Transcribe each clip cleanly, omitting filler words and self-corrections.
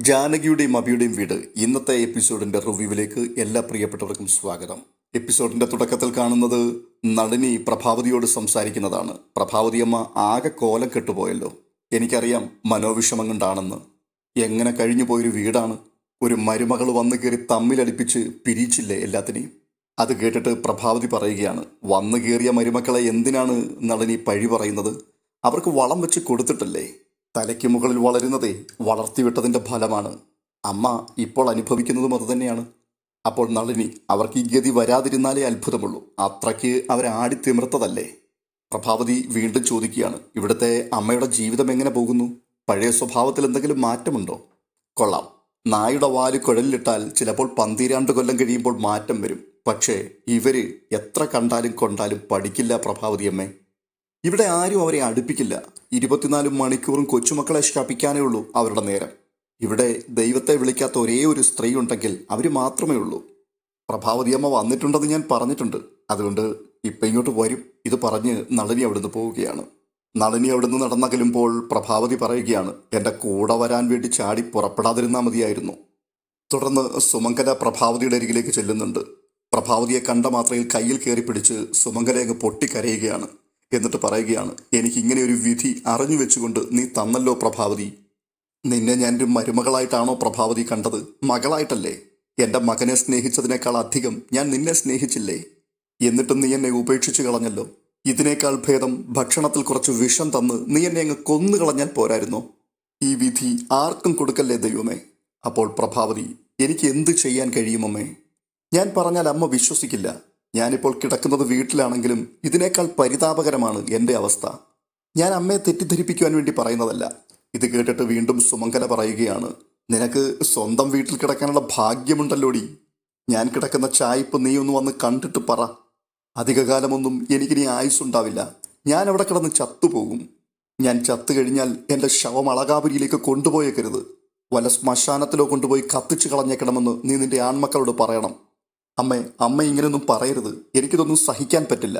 ജാനകിയുടെയും അഭിയുടെയും വീട് ഇന്നത്തെ എപ്പിസോഡിന്റെ റിവ്യൂവിലേക്ക് എല്ലാ പ്രിയപ്പെട്ടവർക്കും സ്വാഗതം. എപ്പിസോഡിന്റെ തുടക്കത്തിൽ കാണുന്നത് നളിനി പ്രഭാവതിയോട് സംസാരിക്കുന്നതാണ്. പ്രഭാവതിയമ്മ ആകെ കോലം കെട്ടുപോയല്ലോ. എനിക്കറിയാം മനോവിഷമം കൊണ്ടാണെന്ന്. എങ്ങനെ കഴിഞ്ഞു പോയൊരു വീടാണ്. ഒരു മരുമകൾ വന്നു കയറി തമ്മിലടിപ്പിച്ച് പിരിച്ചില്ലേ എല്ലാത്തിനെയും. അത് കേട്ടിട്ട് പ്രഭാവതി പറയുകയാണ്, വന്നു കയറിയ മരുമക്കളെ എന്തിനാണ് നളിനി പഴി പറയുന്നത്? അവർക്ക് വളം വെച്ച് കൊടുത്തിട്ടല്ലേ? തലയ്ക്ക് മുകളിൽ വളരുന്നതേ വളർത്തിവിട്ടതിൻ്റെ ഫലമാണ്. അമ്മ ഇപ്പോൾ അനുഭവിക്കുന്നതും അതുതന്നെയാണ്. അപ്പോൾ നളിനി, അവർക്ക് ഈ ഗതി വരാതിരുന്നാലേ അത്ഭുതമുള്ളൂ. അത്രയ്ക്ക് അവരാടിത്തിമിർത്തതല്ലേ? പ്രഭാവതി വീണ്ടും ചോദിക്കുകയാണ്, ഇവിടുത്തെ അമ്മയുടെ ജീവിതം എങ്ങനെ പോകുന്നു? പഴയ സ്വഭാവത്തിൽ എന്തെങ്കിലും മാറ്റമുണ്ടോ? കൊള്ളാം. നായുടെ വാല് കുഴലിലിട്ടാൽ ചിലപ്പോൾ 12 കൊല്ലം കഴിയുമ്പോൾ മാറ്റം വരും. പക്ഷേ ഇവര് എത്ര കണ്ടാലും കൊണ്ടാലും പഠിക്കില്ല പ്രഭാവതിയമ്മേ. ഇവിടെ ആരും അവരെ അടുപ്പിക്കില്ല. 24 മണിക്കൂറും കൊച്ചുമക്കളെ ശപിക്കാനേ ഉള്ളൂ അവരുടെ നേരം. ഇവിടെ ദൈവത്തെ വിളിക്കാത്ത ഒരേ ഒരു സ്ത്രീ ഉണ്ടെങ്കിൽ അവർ മാത്രമേ ഉള്ളൂ. പ്രഭാവതിയമ്മ വന്നിട്ടുണ്ടെന്ന് ഞാൻ പറഞ്ഞിട്ടുണ്ട്. അതുകൊണ്ട് ഇപ്പം ഇങ്ങോട്ട് വരും. ഇത് പറഞ്ഞ് നളിനി അവിടുന്ന് പോവുകയാണ്. നളിനി അവിടുന്ന് നടന്നകലുമ്പോൾ പ്രഭാവതി പറയുകയാണ്, എൻ്റെ കൂടെ വരാൻ വേണ്ടി ചാടി പുറപ്പെടാതിരുന്നാൽ മതിയായിരുന്നു. തുടർന്ന് സുമംഗല പ്രഭാവതിയുടെ അരികിലേക്ക് ചെല്ലുന്നുണ്ട്. പ്രഭാവതിയെ കണ്ട മാത്രയിൽ കയ്യിൽ കയറി പിടിച്ച് സുമംഗല അങ്ങ് പൊട്ടിക്കരയുകയാണ്. എന്നിട്ട് പറയുകയാണ്, എനിക്കിങ്ങനെ ഒരു വിധി അറിഞ്ഞു വെച്ചുകൊണ്ട് നീ തന്നല്ലോ പ്രഭാവതി. നിന്നെ ഞാനൊരു മരുമകളായിട്ടാണോ പ്രഭാവതി കണ്ടത്? മകളായിട്ടല്ലേ? എൻ്റെ മകനെ സ്നേഹിച്ചതിനേക്കാൾ അധികം ഞാൻ നിന്നെ സ്നേഹിച്ചില്ലേ? എന്നിട്ടും നീ എന്നെ ഉപേക്ഷിച്ച് കളഞ്ഞല്ലോ. ഇതിനേക്കാൾ ഭേദം ഭക്ഷണത്തിൽ കുറച്ച് വിഷം തന്ന് നീ എന്നെ അങ്ങ് കൊന്നു കളഞ്ഞാൽ പോരായിരുന്നോ? ഈ വിധി ആർക്കും കൊടുക്കല്ലേ ദൈവമേ. അപ്പോൾ പ്രഭാവതി, എനിക്ക് എന്ത് ചെയ്യാൻ കഴിയുമമ്മേ? ഞാൻ പറഞ്ഞാൽ അമ്മ വിശ്വസിക്കില്ല. ഞാനിപ്പോൾ കിടക്കുന്നത് വീട്ടിലാണെങ്കിലും ഇതിനേക്കാൾ പരിതാപകരമാണ് എൻ്റെ അവസ്ഥ. ഞാൻ അമ്മയെ തെറ്റിദ്ധരിപ്പിക്കുവാൻ വേണ്ടി പറയുന്നതല്ല. ഇത് കേട്ടിട്ട് വീണ്ടും സുമംഗല പറയുകയാണ്, നിനക്ക് സ്വന്തം വീട്ടിൽ കിടക്കാനുള്ള ഭാഗ്യമുണ്ടല്ലോടി. ഞാൻ കിടക്കുന്ന ചായ്പ് നീ ഒന്ന് വന്ന് കണ്ടിട്ട് പറ. അധികകാലമൊന്നും എനിക്കിനി ആയുസ്സുണ്ടാവില്ല. ഞാൻ അവിടെ കിടന്ന് ചത്തുപോകും. ഞാൻ ചത്തു കഴിഞ്ഞാൽ എൻ്റെ ശവം അളകാപുരിയിലേക്ക് കൊണ്ടുപോയേക്കരുത്. വല്ല ശ്മശാനത്തിലോ കൊണ്ടുപോയി കത്തിച്ചു കളഞ്ഞേക്കണമെന്ന് നീ നിന്റെ ആൺമക്കളോട് പറയണം. അമ്മ ഇങ്ങനെയൊന്നും പറയരുത്. എനിക്കിതൊന്നും സഹിക്കാൻ പറ്റില്ല.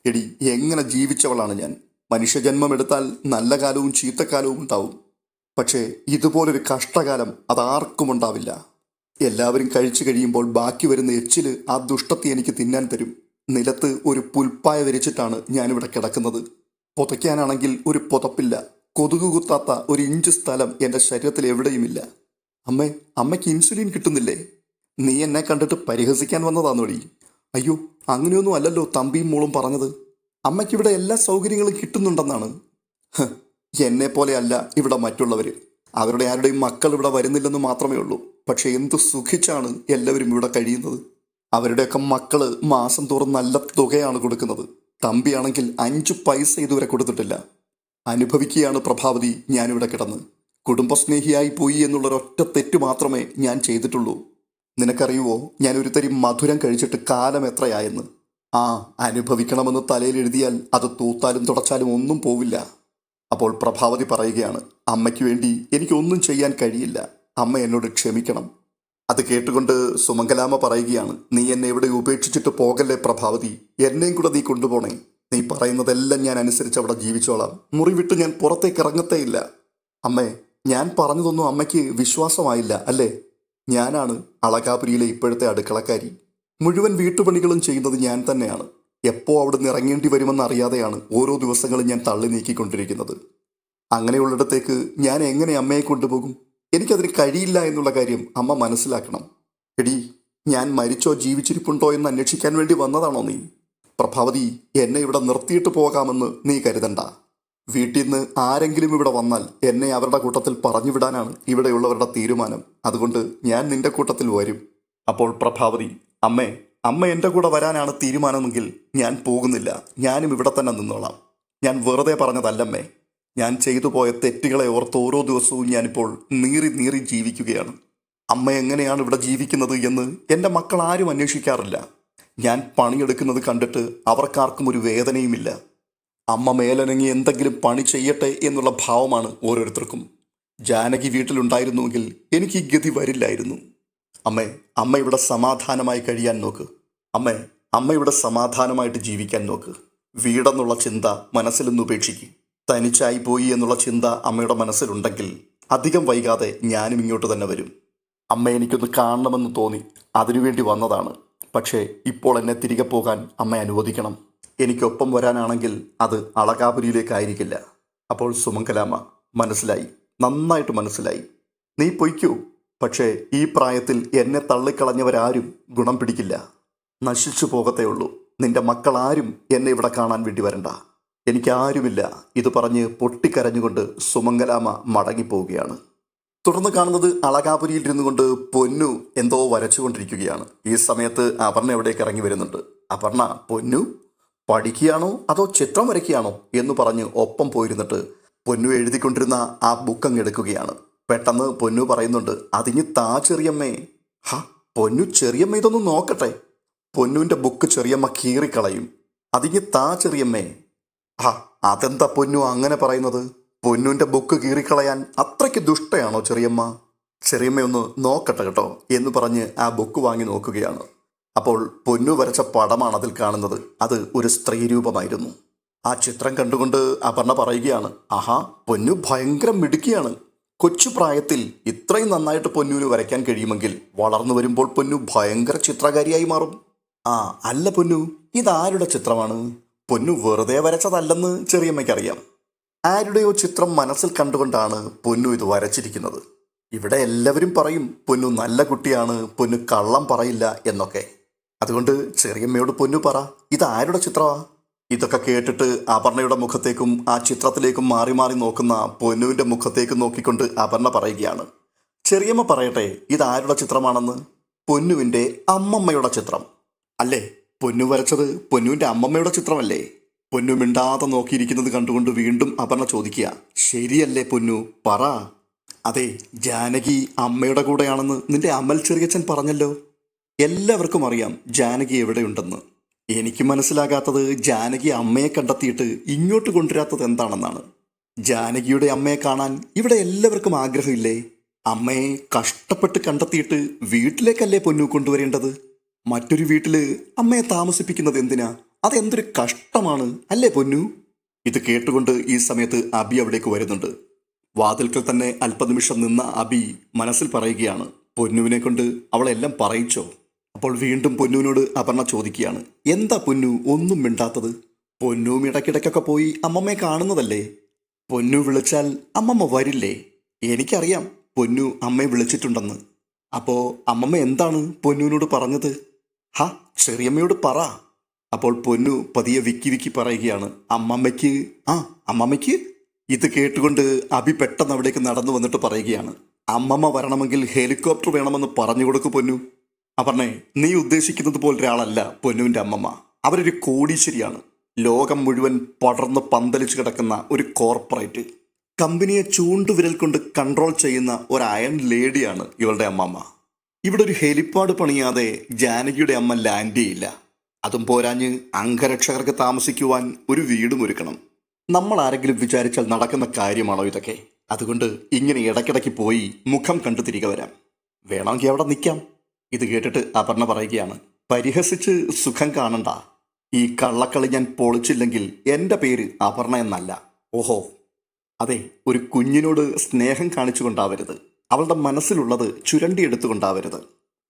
എടി, എങ്ങനെ ജീവിച്ചവളാണ് ഞാൻ. മനുഷ്യജന്മം എടുത്താൽ നല്ല കാലവും ചീത്തക്കാലവും ഉണ്ടാവും. പക്ഷേ ഇതുപോലൊരു കഷ്ടകാലം അതാർക്കും ഉണ്ടാവില്ല. എല്ലാവരും കഴിച്ചു കഴിയുമ്പോൾ ബാക്കി വരുന്ന എച്ചിൽ ആ ദുഷ്ടത്തെ എനിക്ക് തിന്നാൻ തരും. നിലത്ത് ഒരു പുൽപ്പായ വിരിച്ചിട്ടാണ് ഞാനിവിടെ കിടക്കുന്നത്. പുതയ്ക്കാനാണെങ്കിൽ ഒരു പുതപ്പില്ല. കൊതുകു കുത്താത്ത ഒരു ഇഞ്ച് സ്ഥലം എൻ്റെ ശരീരത്തിൽ എവിടെയുമില്ല. അമ്മയ്ക്ക് ഇൻസുലിൻ കിട്ടുന്നില്ലേ? നീ എന്നെ കണ്ടിട്ട് പരിഹസിക്കാൻ വന്നതാന്നോടി? അയ്യോ, അങ്ങനെയൊന്നും അല്ലല്ലോ തമ്പിയും മോളും പറഞ്ഞത്. അമ്മയ്ക്കിവിടെ എല്ലാ സൗകര്യങ്ങളും കിട്ടുന്നുണ്ടെന്നാണ്. എന്നെ പോലെ അല്ല ഇവിടെ മറ്റുള്ളവർ. അവരുടെ ആരുടെയും മക്കൾ ഇവിടെ വരുന്നില്ലെന്ന് മാത്രമേ ഉള്ളൂ. പക്ഷെ എന്ത് സുഖിച്ചാണ് എല്ലാവരും ഇവിടെ കഴിയുന്നത്. അവരുടെയൊക്കെ മക്കള് മാസം തോറും നല്ല തുകയാണ് കൊടുക്കുന്നത്. തമ്പിയാണെങ്കിൽ 5 പൈസ ഇതുവരെ കൊടുത്തിട്ടില്ല. അനുഭവിക്കുകയാണ് പ്രഭാവതി ഞാനിവിടെ കിടന്ന്. കുടുംബസ്നേഹിയായി പോയി എന്നുള്ളൊരൊറ്റ തെറ്റ് മാത്രമേ ഞാൻ ചെയ്തിട്ടുള്ളൂ. നിനക്കറിയുവോ, ഞാൻ ഒരു തരി മധുരം കഴിച്ചിട്ട് കാലം എത്രയായെന്ന്? അനുഭവിക്കണമെന്ന് തലയിൽ എഴുതിയാൽ അത് തൂത്താലും തുടച്ചാലും ഒന്നും പോവില്ല. അപ്പോൾ പ്രഭാവതി പറയുകയാണ്, അമ്മയ്ക്ക് വേണ്ടി എനിക്കൊന്നും ചെയ്യാൻ കഴിയില്ല. അമ്മ എന്നോട് ക്ഷമിക്കണം. അത് കേട്ടുകൊണ്ട് സുമംഗലാമ്മ പറയുകയാണ്, നീ എന്നെ ഇവിടെ ഉപേക്ഷിച്ചിട്ട് പോകല്ലേ പ്രഭാവതി. എന്നെയും കൂടെ നീ കൊണ്ടുപോണേ. നീ പറയുന്നതെല്ലാം ഞാൻ അനുസരിച്ച് അവിടെ ജീവിച്ചോളാം. മുറി വിട്ട് ഞാൻ പുറത്തേക്ക് ഇറങ്ങത്തേയില്ല. അമ്മേ, ഞാൻ പറഞ്ഞതൊന്നും അമ്മയ്ക്ക് വിശ്വാസമായില്ല അല്ലേ? ഞാനാണ് അളകാപുരിയിലെ ഇപ്പോഴത്തെ അടുക്കളക്കാരി. മുഴുവൻ വീട്ടുപണികളും ചെയ്യുന്നത് ഞാൻ തന്നെയാണ്. എപ്പോൾ അവിടുന്ന് ഇറങ്ങേണ്ടി വരുമെന്ന് അറിയാതെയാണ് ഓരോ ദിവസങ്ങളും ഞാൻ തള്ളി നീക്കിക്കൊണ്ടിരിക്കുന്നത്. അങ്ങനെയുള്ളിടത്തേക്ക് ഞാൻ എങ്ങനെ അമ്മയെ കൊണ്ടുപോകും? എനിക്കതിന് കഴിയില്ല എന്നുള്ള കാര്യം അമ്മ മനസ്സിലാക്കണം. എടി, ഞാൻ മരിച്ചോ ജീവിച്ചിരിപ്പുണ്ടോ എന്ന് അന്വേഷിക്കാൻ വേണ്ടി വന്നതാണോ നീ? പ്രഭാവതി, എന്നെ ഇവിടെ നിർത്തിയിട്ട് പോകാമെന്ന് നീ കരുതണ്ട. വീട്ടിൽ നിന്ന് ആരെങ്കിലും ഇവിടെ വന്നാൽ എന്നെ അവരുടെ കൂട്ടത്തിൽ പറഞ്ഞു വിടാനാണ് ഇവിടെയുള്ളവരുടെ തീരുമാനം. അതുകൊണ്ട് ഞാൻ നിന്റെ കൂട്ടത്തിൽ വരും. അപ്പോൾ പ്രഭാവതി, അമ്മ എൻ്റെ കൂടെ വരാനാണ് തീരുമാനമെങ്കിൽ ഞാൻ പോകുന്നില്ല. ഞാനും ഇവിടെ തന്നെ നിന്നോളാം. ഞാൻ വെറുതെ പറഞ്ഞതല്ലമ്മേ. ഞാൻ ചെയ്തു പോയ തെറ്റുകളെ ഓർത്ത് ഓരോ ദിവസവും ഞാനിപ്പോൾ നീറി നീറി ജീവിക്കുകയാണ്. അമ്മ എങ്ങനെയാണ് ഇവിടെ ജീവിക്കുന്നത് എന്ന് എൻ്റെ മക്കൾ ആരും അന്വേഷിക്കാറില്ല. ഞാൻ പണിയെടുക്കുന്നത് കണ്ടിട്ട് അവർക്കാർക്കും ഒരു വേദനയുമില്ല. അമ്മ മേലനങ്ങി എന്തെങ്കിലും പണി ചെയ്യട്ടെ എന്നുള്ള ഭാവമാണ് ഓരോരുത്തർക്കും. ജാനകി വീട്ടിലുണ്ടായിരുന്നുവെങ്കിൽ എനിക്ക് ഈ ഗതി വരില്ലായിരുന്നു. അമ്മ ഇവിടെ സമാധാനമായി കഴിയാൻ നോക്ക്. അമ്മ ഇവിടെ സമാധാനമായിട്ട് ജീവിക്കാൻ നോക്ക്. വീടെന്നുള്ള ചിന്ത മനസ്സിൽ നിന്ന് ഉപേക്ഷിക്കും. തനിച്ചായി പോയി എന്നുള്ള ചിന്ത അമ്മയുടെ മനസ്സിലുണ്ടെങ്കിൽ അധികം വൈകാതെ ഞാനും ഇങ്ങോട്ട് തന്നെ വരും. അമ്മ എനിക്കൊന്ന് കാണണമെന്ന് തോന്നി, അതിനുവേണ്ടി വന്നതാണ്. പക്ഷേ ഇപ്പോൾ എന്നെ തിരികെ പോകാൻ അമ്മ അനുവദിക്കണം. എനിക്കൊപ്പം വരാനാണെങ്കിൽ അത് അളകാപുരിയിലേക്കായിരിക്കില്ല. അപ്പോൾ സുമംഗലാമ്മ, മനസ്സിലായി, നന്നായിട്ട് മനസ്സിലായി. നീ പൊയ്ക്കൂ. പക്ഷേ ഈ പ്രായത്തിൽ എന്നെ തള്ളിക്കളഞ്ഞവരാരും ഗുണം പിടിക്കില്ല. നശിച്ചു പോകത്തേ ഉള്ളൂ. നിന്റെ മക്കളാരും എന്നെ ഇവിടെ കാണാൻ വേണ്ടി വരണ്ട. എനിക്കാരുമില്ല. ഇത് പറഞ്ഞ് പൊട്ടിക്കരഞ്ഞുകൊണ്ട് സുമംഗലാമ്മ മടങ്ങിപ്പോവുകയാണ്. തുടർന്ന് കാണുന്നത് അളകാപുരിയിൽ ഇരുന്നു കൊണ്ട് പൊന്നു എന്തോ വരച്ചുകൊണ്ടിരിക്കുകയാണ്. ഈ സമയത്ത് അപർണ എവിടേക്ക് ഇറങ്ങി വരുന്നുണ്ട്. അപർണ, പൊന്നു പഠിക്കുകയാണോ അതോ ചിത്രം വരയ്ക്കുകയാണോ എന്ന് പറഞ്ഞ് ഒപ്പം പോയിരുന്നിട്ട് പൊന്നു എഴുതിക്കൊണ്ടിരുന്ന ആ ബുക്ക് അങ്ങ് എടുക്കുകയാണ്. പെട്ടെന്ന് പൊന്നു പറയുന്നുണ്ട്, അതിന് താ ചെറിയമ്മേ. ഹ, പൊന്നു ചെറിയമ്മ ഇതൊന്ന് നോക്കട്ടെ. പൊന്നുവിൻ്റെ ബുക്ക് ചെറിയമ്മ കീറിക്കളയും. അതിന് താ ചെറിയമ്മേ. ആ, അതെന്താ പൊന്നു അങ്ങനെ പറയുന്നത്? പൊന്നുവിൻ്റെ ബുക്ക് കീറിക്കളയാൻ അത്രയ്ക്ക് ദുഷ്ടയാണോ ചെറിയമ്മ? ചെറിയമ്മയൊന്ന് നോക്കട്ടെ കേട്ടോ എന്ന് പറഞ്ഞ് ആ ബുക്ക് വാങ്ങി നോക്കുകയാണ്. അപ്പോൾ പൊന്നു വരച്ച പടമാണ് അതിൽ കാണുന്നത്. അത് ഒരു സ്ത്രീ രൂപമായിരുന്നു. ആ ചിത്രം കണ്ടുകൊണ്ട് അപർണ പറയുകയാണ്, ആഹാ, പൊന്നു ഭയങ്കര മിടുക്കിയാണ്. കൊച്ചു പ്രായത്തിൽ ഇത്രയും നന്നായിട്ട് പൊന്നുവിന് വരയ്ക്കാൻ കഴിയുമെങ്കിൽ വളർന്നു വരുമ്പോൾ പൊന്നു ഭയങ്കര ചിത്രകാരിയായി മാറും. ആ, അല്ല പൊന്നു, ഇതാരുടെ ചിത്രമാണ്? പൊന്നു വെറുതെ വരച്ചതല്ലെന്ന് ചെറിയമ്മയ്ക്കറിയാം. ആരുടെയോ ചിത്രം മനസ്സിൽ കണ്ടുകൊണ്ടാണ് പൊന്നു ഇത് വരച്ചിരിക്കുന്നത്. ഇവിടെ എല്ലാവരും പറയും പൊന്നു നല്ല കുട്ടിയാണ്, പൊന്നു കള്ളം പറയില്ല എന്നൊക്കെ. അതുകൊണ്ട് ചെറിയമ്മയോട് പൊന്നു പറ, ഇതാരുടെ ചിത്രമാ? ഇതൊക്കെ കേട്ടിട്ട് അപർണയുടെ മുഖത്തേക്കും ആ ചിത്രത്തിലേക്കും മാറി മാറി നോക്കുന്ന പൊന്നുവിൻ്റെ മുഖത്തേക്ക് നോക്കിക്കൊണ്ട് അപർണ പറയുകയാണ്, ചെറിയമ്മ പറയട്ടെ, ഇതാരുടെ ചിത്രമാണെന്ന്? പൊന്നുവിൻ്റെ അമ്മമ്മയുടെ ചിത്രം അല്ലേ? പൊന്നു വരച്ചത് പൊന്നുവിൻ്റെ അമ്മമ്മയുടെ ചിത്രമല്ലേ? പൊന്നു മിണ്ടാതെ നോക്കിയിരിക്കുന്നത് കണ്ടുകൊണ്ട് വീണ്ടും അപർണ ചോദിക്കുക, ശരിയല്ലേ പൊന്നു, പറ. അതെ, ജാനകി അമ്മയുടെ കൂടെയാണെന്ന് നിന്റെ അമൽ ചെറിയച്ഛൻ പറഞ്ഞല്ലോ. എല്ലാവർക്കും അറിയാം ജാനകി എവിടെയുണ്ടെന്ന്. എനിക്ക് മനസ്സിലാകാത്തത് ജാനകി അമ്മയെ കണ്ടെത്തിയിട്ട് ഇങ്ങോട്ട് കൊണ്ടുവരാത്തത് എന്താണെന്നാണ്. ജാനകിയുടെ അമ്മയെ കാണാൻ ഇവിടെ എല്ലാവർക്കും ആഗ്രഹമില്ലേ? അമ്മയെ കഷ്ടപ്പെട്ട് കണ്ടെത്തിയിട്ട് വീട്ടിലേക്കല്ലേ പൊന്നു കൊണ്ടുവരേണ്ടത്? മറ്റൊരു വീട്ടില് അമ്മയെ താമസിപ്പിക്കുന്നത് എന്തിനാ? അതെന്തൊരു കഷ്ടമാണ് അല്ലേ പൊന്നു? ഇത് കേട്ടുകൊണ്ട് ഈ സമയത്ത് അബി അവിടേക്ക് വരുന്നുണ്ട്. വാതിൽക്കൽ തന്നെ അല്പനിമിഷം നിന്ന അബി മനസ്സിൽ പറയുകയാണ്, പൊന്നുവിനെ കൊണ്ട് അവളെല്ലാം പറയിച്ചോ? അപ്പോൾ വീണ്ടും പൊന്നുവിനോട് അപർണ ചോദിക്കുകയാണ്, എന്താ പൊന്നു ഒന്നും മിണ്ടാത്തത്? പൊന്നുവും ഇടയ്ക്കിടയ്ക്കൊക്കെ പോയി അമ്മമ്മയെ കാണുന്നതല്ലേ. പൊന്നു വിളിച്ചാൽ അമ്മമ്മ വരില്ലേ? എനിക്കറിയാം പൊന്നു അമ്മയെ വിളിച്ചിട്ടുണ്ടെന്ന്. അപ്പോൾ അമ്മമ്മ എന്താണ് പൊന്നുവിനോട് പറഞ്ഞത്? ഹാ, ചെറിയമ്മയോട് പറ. അപ്പോൾ പൊന്നു പതിയെ വിക്കി വിക്കി പറയുകയാണ്, അമ്മമ്മയ്ക്ക്. ഇത് കേട്ടുകൊണ്ട് അബി പെട്ടെന്ന് അവിടേക്ക് നടന്നു വന്നിട്ട് പറയുകയാണ്, അമ്മമ്മ വരണമെങ്കിൽ ഹെലികോപ്റ്റർ വേണമെന്ന് പറഞ്ഞു കൊടുക്കു പൊന്നു. അപർണേ, നീ ഉദ്ദേശിക്കുന്നത് പോലൊരാളല്ല പൊന്നുവിൻ്റെ അമ്മമ്മ. അവരൊരു കോടീശ്വരിയാണ്. ലോകം മുഴുവൻ പടർന്ന് പന്തലിച്ച് കിടക്കുന്ന ഒരു കോർപ്പറേറ്റ് കമ്പനിയെ ചൂണ്ടുവിരൽ കൊണ്ട് കൺട്രോൾ ചെയ്യുന്ന ഒരു അയൺ ലേഡിയാണ് ഇവളുടെ അമ്മമ്മ. ഇവിടെ ഒരു ഹെലിപ്പാഡ് പണിയാതെ ജാനകിയുടെ അമ്മ ലാൻഡ് ചെയ്യില്ല. അതും പോരാഞ്ഞ് അംഗരക്ഷകർക്ക് താമസിക്കുവാൻ ഒരു വീടും ഒരുക്കണം. നമ്മൾ ആരെങ്കിലും വിചാരിച്ചാൽ നടക്കുന്ന കാര്യമാണോ ഇതൊക്കെ? അതുകൊണ്ട് ഇങ്ങനെ ഇടയ്ക്കിടയ്ക്ക് പോയി മുഖം കണ്ടു തിരികെ വരാം. വേണമെങ്കിൽ അവിടെ നിൽക്കാം. ഇത് കേട്ടിട്ട് അപർണ പറയുകയാണ്, പരിഹസിച്ച് സുഖം കാണണ്ട. ഈ കള്ളക്കളി ഞാൻ പൊളിച്ചില്ലെങ്കിൽ എൻ്റെ പേര് അപർണ എന്നല്ല. ഓഹോ, അതെ, ഒരു കുഞ്ഞിനോട് സ്നേഹം കാണിച്ചുകൊണ്ടാവരുത്. അവളുടെ മനസ്സിലുള്ളത് ചുരണ്ടിയെടുത്തുകൊണ്ടാവരുത്.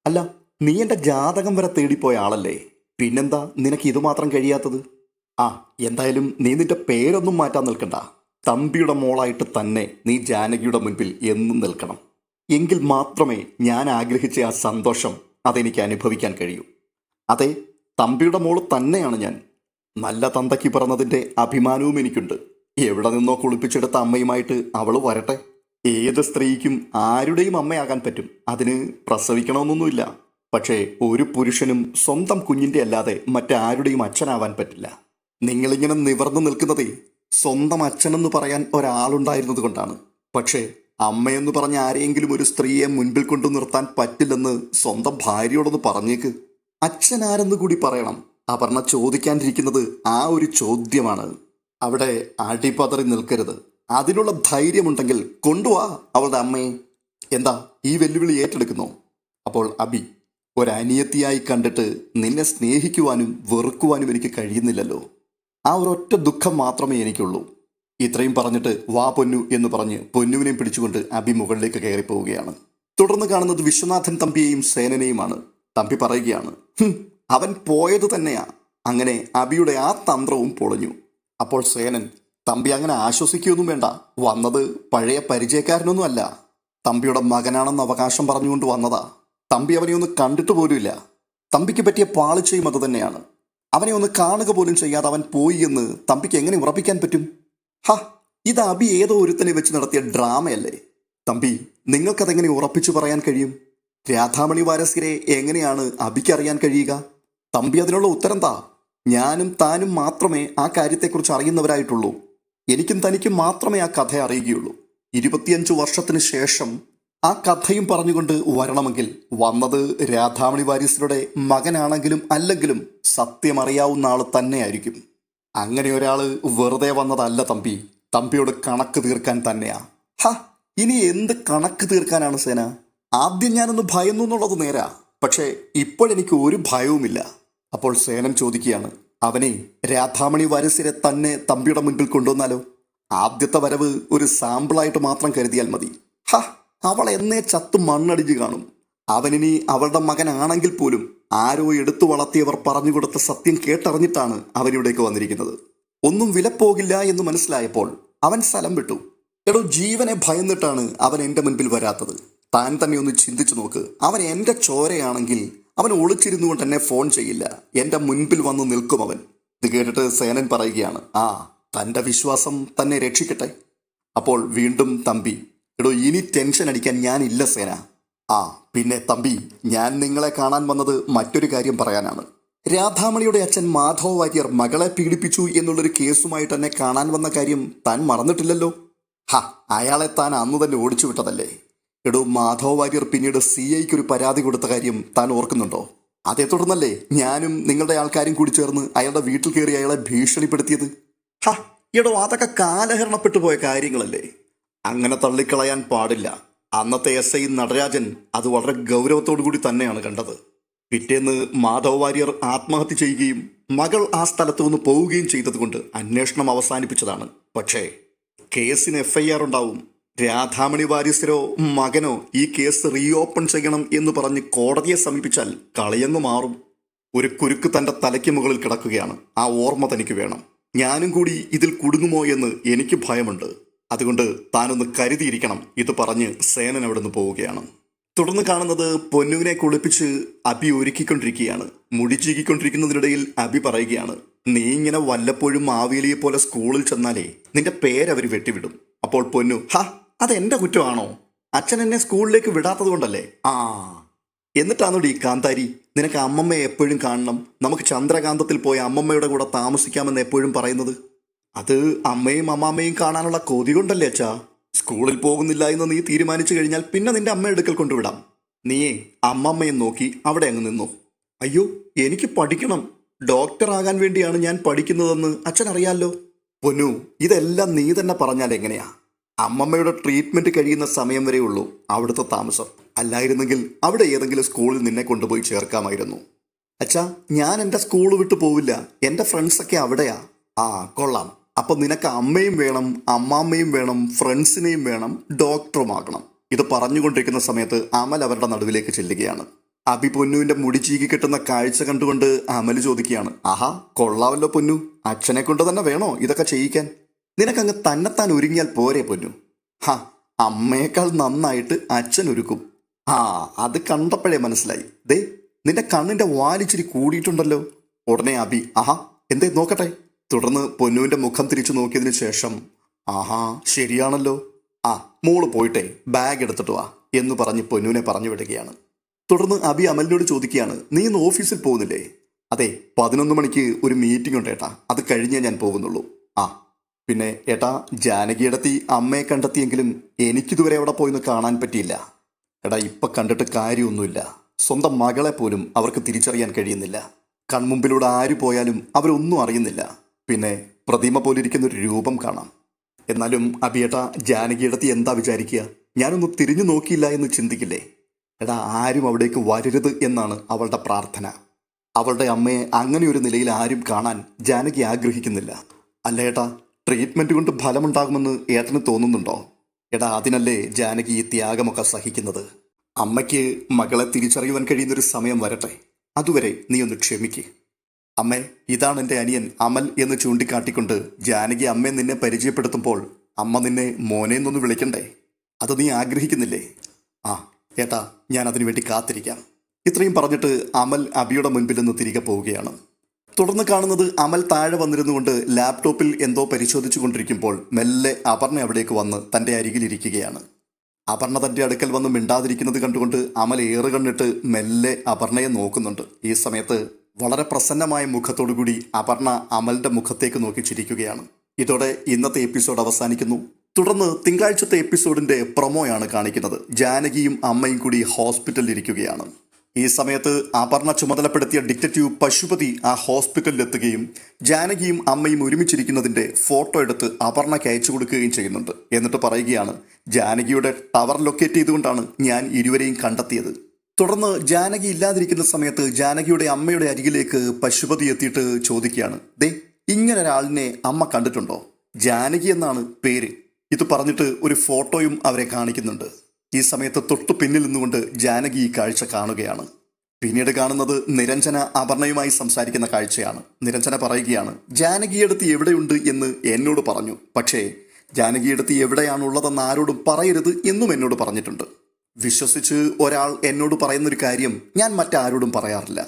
അല്ല, നീ എൻ്റെ ജാതകം വരെ തേടിപ്പോയ ആളല്ലേ, പിന്നെന്താ നിനക്ക് ഇതുമാത്രം കഴിയാത്തത്? ആ, എന്തായാലും നീ നിന്റെ പേരൊന്നും മാറ്റാൻ നിൽക്കണ്ട. തമ്പിയുടെ മോളായിട്ട് തന്നെ നീ ജാനകിയുടെ മുൻപിൽ എന്നും നിൽക്കണം. എങ്കിൽ മാത്രമേ ഞാൻ ആഗ്രഹിച്ച ആ സന്തോഷം അതെനിക്ക് അനുഭവിക്കാൻ കഴിയൂ. അതെ, തമ്പിയുടെ മോള് തന്നെയാണ് ഞാൻ. നല്ല തന്തയ്ക്ക് പിറന്നതിൻ്റെ അഭിമാനവും എനിക്കുണ്ട്. എവിടെ നിന്നോ കുളിപ്പിച്ചെടുത്ത അമ്മയുമായിട്ട് അവൾ വരട്ടെ. ഏത് സ്ത്രീക്കും ആരുടെയും അമ്മയാകാൻ പറ്റും. അതിന് പ്രസവിക്കണമെന്നൊന്നുമില്ല. പക്ഷേ ഒരു പുരുഷനും സ്വന്തം കുഞ്ഞിൻ്റെ അല്ലാതെ മറ്റാരുടെയും അച്ഛനാവാൻ പറ്റില്ല. നിങ്ങളിങ്ങനെ നിവർന്നു നിൽക്കുന്നതേ സ്വന്തം അച്ഛനെന്ന് പറയാൻ ഒരാളുണ്ടായിരുന്നത് കൊണ്ടാണ്. പക്ഷേ അമ്മയെന്ന് പറഞ്ഞ ആരെയെങ്കിലും ഒരു സ്ത്രീയെ മുൻപിൽ കൊണ്ടു നിർത്താൻ പറ്റില്ലെന്ന് സ്വന്തം ഭാര്യയോടൊന്ന് പറഞ്ഞേക്ക്. അച്ഛനാരെന്ന് കൂടി പറയണം. അപർണ ചോദിക്കാണ്ടിരിക്കുന്നത് ആ ഒരു ചോദ്യമാണ്. അവിടെ അടിപതറി നിൽക്കരുത്. അതിനുള്ള ധൈര്യമുണ്ടെങ്കിൽ കൊണ്ടുവാ അവളുടെ അമ്മയെ. എന്താ ഈ വെല്ലുവിളി ഏറ്റെടുക്കുന്നോ? അപ്പോൾ അബി, ഒരനിയത്തിയായി കണ്ടിട്ട് നിന്നെ സ്നേഹിക്കുവാനും വെറുക്കുവാനും എനിക്ക് കഴിയുന്നില്ലല്ലോ. ആ ഒരൊറ്റ ദുഃഖം മാത്രമേ എനിക്കുള്ളൂ. ഇത്രയും പറഞ്ഞിട്ട് വാ പൊന്നു എന്ന് പറഞ്ഞ് പൊന്നുവിനെയും പിടിച്ചുകൊണ്ട് അബി മുകളിലേക്ക് കയറി പോവുകയാണ്. തുടർന്ന് കാണുന്നത് വിശ്വനാഥൻ തമ്പിയെയും സേനനെയുമാണ്. തമ്പി പറയുകയാണ്, അവൻ പോയത് തന്നെയാ. അങ്ങനെ അബിയുടെ ആ തന്ത്രവും പൊളിഞ്ഞു. അപ്പോൾ സേനൻ, തമ്പി അങ്ങനെ ആശ്വസിക്കുകയൊന്നും വേണ്ട. വന്നത് പഴയ പരിചയക്കാരനൊന്നും അല്ല. തമ്പിയുടെ മകനാണെന്ന് അവകാശം പറഞ്ഞുകൊണ്ട് വന്നതാ. തമ്പി അവനെ ഒന്ന് കണ്ടിട്ട് പോലുമില്ല. തമ്പിക്ക് പറ്റിയ പാളിച്ചയും അത് തന്നെയാണ്. അവനെ ഒന്ന് കാണുക പോലും ചെയ്യാതെ അവൻ പോയി എന്ന് തമ്പിക്ക് എങ്ങനെ ഉറപ്പിക്കാൻ പറ്റും? ഹ, ഇത് അബി ഏതോ ഒരുത്തനെ വെച്ച് നടത്തിയ ഡ്രാമയല്ലേ? തമ്പി, നിങ്ങൾക്കതെങ്ങനെ ഉറപ്പിച്ചു പറയാൻ കഴിയും? രാധാമണി വാരസ്യരെ എങ്ങനെയാണ് അബിക്ക് അറിയാൻ കഴിയുക? തമ്പി അതിനുള്ള ഉത്തരം താ. ഞാനും താനും മാത്രമേ ആ കാര്യത്തെക്കുറിച്ച് അറിയുന്നവരായിട്ടുള്ളൂ. എനിക്കും തനിക്കും മാത്രമേ ആ കഥ അറിയുകയുള്ളൂ. 25 വർഷത്തിന് ശേഷം ആ കഥയും പറഞ്ഞുകൊണ്ട് വരണമെങ്കിൽ വന്നത് രാധാമണി വാര്യസ്യരുടെ മകനാണെങ്കിലും അല്ലെങ്കിലും സത്യം അറിയാവുന്ന ആൾ തന്നെയായിരിക്കും. അങ്ങനെ ഒരാള് വെറുതെ വന്നതല്ല തമ്പി. തമ്പിയോട് കണക്ക് തീർക്കാൻ തന്നെയാ. ഹ, ഇനി എന്ത് കണക്ക് തീർക്കാനാണ് സേന? ആദ്യം ഞാനൊന്ന് ഭയന്നു എന്നുള്ളത് നേരാ. പക്ഷേ ഇപ്പോഴെനിക്ക് ഒരു ഭയവുമില്ല. അപ്പോൾ സേനൻ ചോദിക്കുകയാണ്, അവനെ രാധാമണി വാരസ്യരെ തന്നെ തമ്പിയുടെ മുൻപിൽ കൊണ്ടുവന്നാലോ? ആദ്യത്തെ വരവ് ഒരു സാമ്പിളായിട്ട് മാത്രം കരുതിയാൽ മതി. ഹ, അവൾ എന്നേ ചത്തു മണ്ണടിഞ്ഞു കാണും. അവനിനി അവളുടെ മകനാണെങ്കിൽ പോലും ആരോ എടുത്തു വളർത്തിയവർ പറഞ്ഞുകൊടുത്ത സത്യം കേട്ടറിഞ്ഞിട്ടാണ് അവനിവിടേക്ക് വന്നിരിക്കുന്നത്. ഒന്നും വിലപ്പോകില്ല എന്ന് മനസ്സിലായപ്പോൾ അവൻ സ്ഥലം വിട്ടു. എടോ, ജീവനെ ഭയന്നിട്ടാണ് അവൻ എൻ്റെ മുൻപിൽ വരാത്തത്. താൻ തന്നെ ഒന്ന് ചിന്തിച്ചു നോക്ക്. അവൻ എൻ്റെ ചോരയാണെങ്കിൽ അവൻ ഒളിച്ചിരുന്നു കൊണ്ട് എന്നെ ഫോൺ ചെയ്യില്ല. എൻ്റെ മുൻപിൽ വന്ന് നിൽക്കും അവൻ. ഇത് കേട്ടിട്ട് സേനൻ പറയുകയാണ്, ആ, തൻ്റെ വിശ്വാസം തന്നെ രക്ഷിക്കട്ടെ. അപ്പോൾ വീണ്ടും തമ്പി, എടോ, ഇനി ടെൻഷൻ അടിക്കാൻ ഞാനില്ല സേന. ആ പിന്നെ തമ്പി, ഞാൻ നിങ്ങളെ കാണാൻ വന്നത് മറ്റൊരു കാര്യം പറയാനാണ്. രാധാമണിയുടെ അച്ഛൻ മാധവ വാര്യർ മകളെ പീഡിപ്പിച്ചു എന്നുള്ളൊരു കേസുമായിട്ട് എന്നെ കാണാൻ വന്ന കാര്യം താൻ മറന്നിട്ടില്ലല്ലോ? ഹ, അയാളെ താൻ അന്ന് തന്നെ ഓടിച്ചു വിട്ടതല്ലേ? എടോ, മാധവ വാര്യർ പിന്നീട് CIക്ക് ഒരു പരാതി കൊടുത്ത കാര്യം താൻ ഓർക്കുന്നുണ്ടോ? അതേ തുടർന്നല്ലേ ഞാനും നിങ്ങളുടെ ആൾക്കാരും കൂടി ചേർന്ന് അയാളുടെ വീട്ടിൽ കയറി അയാളെ ഭീഷണിപ്പെടുത്തിയത്? ഹ, എടോ, അതൊക്കെ കാലഹരണപ്പെട്ടു പോയ കാര്യങ്ങളല്ലേ. അങ്ങനെ തള്ളിക്കളയാൻ പാടില്ല. അന്നത്തെ SI നടരാജൻ അത് വളരെ ഗൗരവത്തോടു കൂടി തന്നെയാണ് കണ്ടത്. പിറ്റേന്ന് മാധവ വാര്യർ ആത്മഹത്യ ചെയ്യുകയും മകൾ ആ സ്ഥലത്തു നിന്ന് പോവുകയും ചെയ്തതുകൊണ്ട് അന്വേഷണം അവസാനിപ്പിച്ചതാണ്. പക്ഷേ കേസിന് FIR ഉണ്ടാവും. രാധാമണി വാര്യസ്യരോ മകനോ ഈ കേസ് റീഓപ്പൺ ചെയ്യണം എന്ന് പറഞ്ഞ് കോടതിയെ സമീപിച്ചാൽ കളിയങ്ങ് മാറും. ഒരു കുരുക്ക് തൻ്റെ തലയ്ക്ക് മുകളിൽ കിടക്കുകയാണ്. ആ ഓർമ്മ തനിക്ക് വേണം. ഞാനും കൂടി ഇതിൽ കുടുങ്ങുമോ എന്ന് എനിക്ക് ഭയമുണ്ട്. അതുകൊണ്ട് താനൊന്ന് കരുതിയിരിക്കണം. ഇത് പറഞ്ഞ് സേനൻ അവിടെ നിന്ന് പോവുകയാണ്. തുടർന്ന് കാണുന്നത് പൊന്നുവിനെ കുളിപ്പിച്ച് അബി ഒരുക്കിക്കൊണ്ടിരിക്കുകയാണ്. മുടി ചീകിക്കൊണ്ടിരിക്കുന്നതിനിടയിൽ അബി പറയുകയാണ്, നീ ഇങ്ങനെ വല്ലപ്പോഴും മാവേലിയെ പോലെ സ്കൂളിൽ ചെന്നാലേ നിന്റെ പേരവർ വെട്ടിവിടും. അപ്പോൾ പൊന്നു, ഹ, അതെന്റെ കുറ്റമാണോ? അച്ഛൻ എന്നെ സ്കൂളിലേക്ക് വിടാത്തത് കൊണ്ടല്ലേ? ആ, എന്നിട്ടാണോടി കാന്താരി നിനക്ക് അമ്മമ്മയെ എപ്പോഴും കാണണം, നമുക്ക് ചന്ദ്രകാന്തത്തിൽ പോയ അമ്മമ്മയുടെ കൂടെ താമസിക്കാമെന്ന് എപ്പോഴും പറയുന്നത്? അത് അമ്മയും അമ്മാമ്മയും കാണാനുള്ള കൊതി കൊണ്ടല്ലേ അച്ഛാ. സ്കൂളിൽ പോകുന്നില്ല എന്ന് നീ തീരുമാനിച്ചു കഴിഞ്ഞാൽ പിന്നെ നിന്റെ അമ്മ എടുക്കൽ കൊണ്ടുവിടാം. നീയേ അമ്മമ്മയും നോക്കി അവിടെ അങ്ങ് നിന്നു. അയ്യോ, എനിക്ക് പഠിക്കണം. ഡോക്ടർ ആകാൻ വേണ്ടിയാണ് ഞാൻ പഠിക്കുന്നതെന്ന് അച്ഛൻ അറിയാലോ. പൊന്നു, ഇതെല്ലാം നീ തന്നെ പറഞ്ഞാൽ എങ്ങനെയാ? അമ്മമ്മയുടെ ട്രീറ്റ്മെന്റ് കഴിയുന്ന സമയം വരെ ഉള്ളൂ അവിടുത്തെ താമസം. അല്ലായിരുന്നെങ്കിൽ അവിടെ ഏതെങ്കിലും സ്കൂളിൽ നിന്നെ കൊണ്ടുപോയി ചേർക്കാമായിരുന്നു. അച്ഛാ, ഞാൻ എൻ്റെ സ്കൂൾ വിട്ടു പോവില്ല. എൻ്റെ ഫ്രണ്ട്സൊക്കെ അവിടെയാ. ആ, കൊള്ളാം. അപ്പൊ നിനക്ക് അമ്മയും വേണം, അമ്മാമ്മയും വേണം, ഫ്രണ്ട്സിനെയും വേണം, ഡോക്ടറുമാകണം. ഇത് പറഞ്ഞുകൊണ്ടിരിക്കുന്ന സമയത്ത് അമൽ അവരുടെ നടുവിലേക്ക് ചെല്ലുകയാണ്. അബി പൊന്നുവിന്റെ മുടി ചീകി കെട്ടുന്ന കാഴ്ച കണ്ടുകൊണ്ട് അമൽ ചോദിക്കുകയാണ്, ആഹാ, കൊള്ളാവല്ലോ പൊന്നു. അച്ഛനെ കൊണ്ട് തന്നെ വേണോ ഇതൊക്കെ ചെയ്യിക്കാൻ? നിനക്കങ്ങ് തന്നെത്താൻ ഒരുങ്ങിയാൽ പോരെ പൊന്നു? ഹാ, അമ്മയേക്കാൾ നന്നായിട്ട് അച്ഛൻ ഒരുക്കും. ആ, അത് കണ്ടപ്പോഴേ മനസ്സിലായി. ദേ, നിന്റെ കണ്ണിന്റെ വാലിച്ചിരി കൂടിയിട്ടുണ്ടല്ലോ. ഉടനെ അബി, ആഹാ, എന്തേ നോക്കട്ടെ. തുടർന്ന് പൊന്നുവിന്റെ മുഖം തിരിച്ചു നോക്കിയതിനു ശേഷം, ആഹാ, ശരിയാണല്ലോ. ആ, മോള് പോയിട്ടെ ബാഗ് എടുത്തിട്ട് വാ എന്ന് പറഞ്ഞ് പൊന്നുവിനെ പറഞ്ഞു വിടുകയാണ്. തുടർന്ന് അബി അമലിനോട് ചോദിക്കുകയാണ്, നീ ഇന്ന് ഓഫീസിൽ പോകുന്നില്ലേ? അതെ, 11 മണിക്ക് ഒരു മീറ്റിംഗ് ഉണ്ട് ഏട്ടാ, അത് കഴിഞ്ഞേ ഞാൻ പോകുന്നുള്ളൂ. ആ, പിന്നെ ഏട്ടാ, ജാനകിയെടത്തി അമ്മയെ കണ്ടെത്തിയെങ്കിലും എനിക്കിതുവരെ അവിടെ പോയിന്ന് കാണാൻ പറ്റിയില്ല. എടാ, ഇപ്പം കണ്ടിട്ട് കാര്യമൊന്നുമില്ല. സ്വന്തം മകളെ പോലും അവർക്ക് തിരിച്ചറിയാൻ കഴിയുന്നില്ല. കൺമുമ്പിലൂടെ ആര് പോയാലും അവരൊന്നും അറിയുന്നില്ല. പിന്നെ പ്രതിമ പോലിരിക്കുന്ന ഒരു രൂപം കാണാം. എന്നാലും അബിയേട്ട, ജാനകിയെടത്തി എന്താ വിചാരിക്കുക? ഞാനൊന്ന് തിരിഞ്ഞു നോക്കിയില്ല എന്ന് ചിന്തിക്കില്ലേ? എടാ, ആരും അവിടേക്ക് വരരുത് എന്നാണ് അവളുടെ പ്രാർത്ഥന. അവളുടെ അമ്മയെ അങ്ങനെ ഒരു നിലയിൽ ആരും കാണാൻ ജാനകി ആഗ്രഹിക്കുന്നില്ല. അല്ല ഏട്ടാ, ട്രീറ്റ്മെന്റ് കൊണ്ട് ഫലമുണ്ടാകുമെന്ന് ഏട്ടന് തോന്നുന്നുണ്ടോ? എടാ, അതിനല്ലേ ജാനകി ഈ ത്യാഗമൊക്കെ സഹിക്കുന്നത്. അമ്മയ്ക്ക് മകളെ തിരിച്ചറിയുവാൻ കഴിയുന്നൊരു സമയം വരട്ടെ. അതുവരെ നീ ഒന്ന് ക്ഷമിക്ക്. അമ്മേ, ഇതാണ് എൻ്റെ അനിയൻ അമൽ എന്ന് ചൂണ്ടിക്കാട്ടിക്കൊണ്ട് ജാനകി അമ്മയെ നിന്നെ പരിചയപ്പെടുത്തുമ്പോൾ അമ്മ നിന്നെ മോനേന്നൊന്ന് വിളിക്കണ്ടേ? അത് നീ ആഗ്രഹിക്കുന്നില്ലേ? ആ ഏട്ടാ, ഞാൻ അതിനു വേണ്ടി കാത്തിരിക്കാം. ഇത്രയും പറഞ്ഞിട്ട് അമൽ അബിയുടെ മുൻപിൽ നിന്ന് തിരികെ പോവുകയാണ്. തുടർന്ന് കാണുന്നത് അമൽ താഴെ വന്നിരുന്നുകൊണ്ട് ലാപ്ടോപ്പിൽ എന്തോ പരിശോധിച്ചു കൊണ്ടിരിക്കുമ്പോൾ മെല്ലെ അപർണ അവിടേക്ക് വന്ന് തൻ്റെ അരികിലിരിക്കുകയാണ്. അപർണ തൻ്റെ അടുക്കൽ വന്ന് മിണ്ടാതിരിക്കുന്നത് കണ്ടുകൊണ്ട് അമൽ ഏറ് കണ്ടിട്ട് മെല്ലെ അപർണയെ നോക്കുന്നുണ്ട്. ഈ സമയത്ത് വളരെ പ്രസന്നമായ മുഖത്തോടുകൂടി അപർണ അമലിന്റെ മുഖത്തേക്ക് നോക്കി ചിരിക്കുകയാണ്. ഇതോടെ ഇന്നത്തെ എപ്പിസോഡ് അവസാനിക്കുന്നു. തുടർന്ന് തിങ്കളാഴ്ചത്തെ എപ്പിസോഡിന്റെ പ്രൊമോയാണ് കാണിക്കുന്നത്. ജാനകിയും അമ്മയും കൂടി ഹോസ്പിറ്റലിൽ ഇരിക്കുകയാണ്. ഈ സമയത്ത് അപർണ ചുമതലപ്പെടുത്തിയ ഡിറ്റക്റ്റീവ് പശുപതി ആ ഹോസ്പിറ്റലിലെത്തുകയും ജാനകിയും അമ്മയും ഒരുമിച്ചിരിക്കുന്നതിന്റെ ഫോട്ടോ എടുത്ത് അപർണയ്ക്ക് അയച്ചു കൊടുക്കുകയും ചെയ്യുന്നുണ്ട്. എന്നിട്ട് പറയുകയാണ്, ജാനകിയുടെ ടവർ ലൊക്കേറ്റ് ചെയ്തുകൊണ്ടാണ് ഞാൻ ഇരുവരെയും കണ്ടെത്തിയത്. തുടർന്ന് ജാനകി ഇല്ലാതിരിക്കുന്ന സമയത്ത് ജാനകിയുടെ അമ്മയുടെ അരികിലേക്ക് പശുപതി എത്തിയിട്ട് ചോദിക്കുകയാണ്, ദേ, ഇങ്ങനെ ഒരാളിനെ അമ്മ കണ്ടിട്ടുണ്ടോ? ജാനകി എന്നാണ് പേര്. ഇത് പറഞ്ഞിട്ട് ഒരു ഫോട്ടോയും അവരെ കാണിക്കുന്നുണ്ട്. ഈ സമയത്ത് തൊട്ടു പിന്നിൽ നിന്നുകൊണ്ട് ജാനകി ഈ കാഴ്ച കാണുകയാണ്. പിന്നീട് കാണുന്നത് നിരഞ്ജന അപർണയുമായി സംസാരിക്കുന്ന കാഴ്ചയാണ്. നിരഞ്ജന പറയുകയാണ്, ജാനകിയടുത്ത് എവിടെയുണ്ട് എന്ന് എന്നോട് പറഞ്ഞു, പക്ഷേ ജാനകിയടുത്ത് എവിടെയാണുള്ളതെന്ന് ആരോടും പറയരുത് എന്നും എന്നോട് പറഞ്ഞിട്ടുണ്ട്. വിശ്വസിച്ച് ഒരാൾ എന്നോട് പറയുന്നൊരു കാര്യം ഞാൻ മറ്റാരോടും പറയാറില്ല.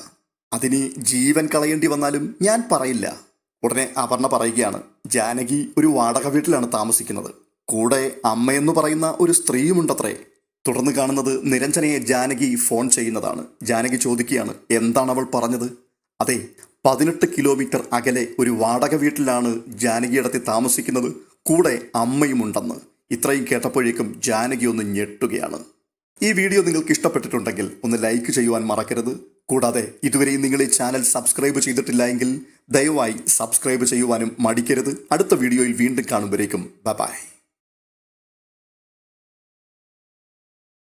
അതിന് ജീവൻ കളയേണ്ടി വന്നാലും ഞാൻ പറയില്ല. ഉടനെ അപർണ പറയുകയാണ്, ജാനകി ഒരു വാടക വീട്ടിലാണ് താമസിക്കുന്നത്. കൂടെ അമ്മയെന്ന് പറയുന്ന ഒരു സ്ത്രീയുമുണ്ടത്രേ. തുടർന്ന് കാണുന്നത് നിരഞ്ജനയെ ജാനകി ഫോൺ ചെയ്യുന്നതാണ്. ജാനകി ചോദിക്കുകയാണ്, എന്താണ് അവൾ പറഞ്ഞത്? അതെ, 18 കിലോമീറ്റർ അകലെ ഒരു വാടക വീട്ടിലാണ് ജാനകിയടത്തി താമസിക്കുന്നത്, കൂടെ അമ്മയുമുണ്ടെന്ന്. ഇത്രയും കേട്ടപ്പോഴേക്കും ജാനകി ഒന്ന് ഞെട്ടുകയാണ്. ഈ വീഡിയോ നിങ്ങൾക്ക് ഇഷ്ടപ്പെട്ടിട്ടുണ്ടെങ്കിൽ ഒന്ന് ലൈക്ക് ചെയ്യുവാൻ മറക്കരുത്. കൂടാതെ ഇതുവരെയും നിങ്ങൾ ഈ ചാനൽ സബ്സ്ക്രൈബ് ചെയ്തിട്ടില്ല എങ്കിൽ ദയവായി സബ്സ്ക്രൈബ് ചെയ്യുവാനും മടിക്കരുത്. അടുത്ത വീഡിയോയിൽ വീണ്ടും കാണുമ്പോഴേക്കും ബൈ.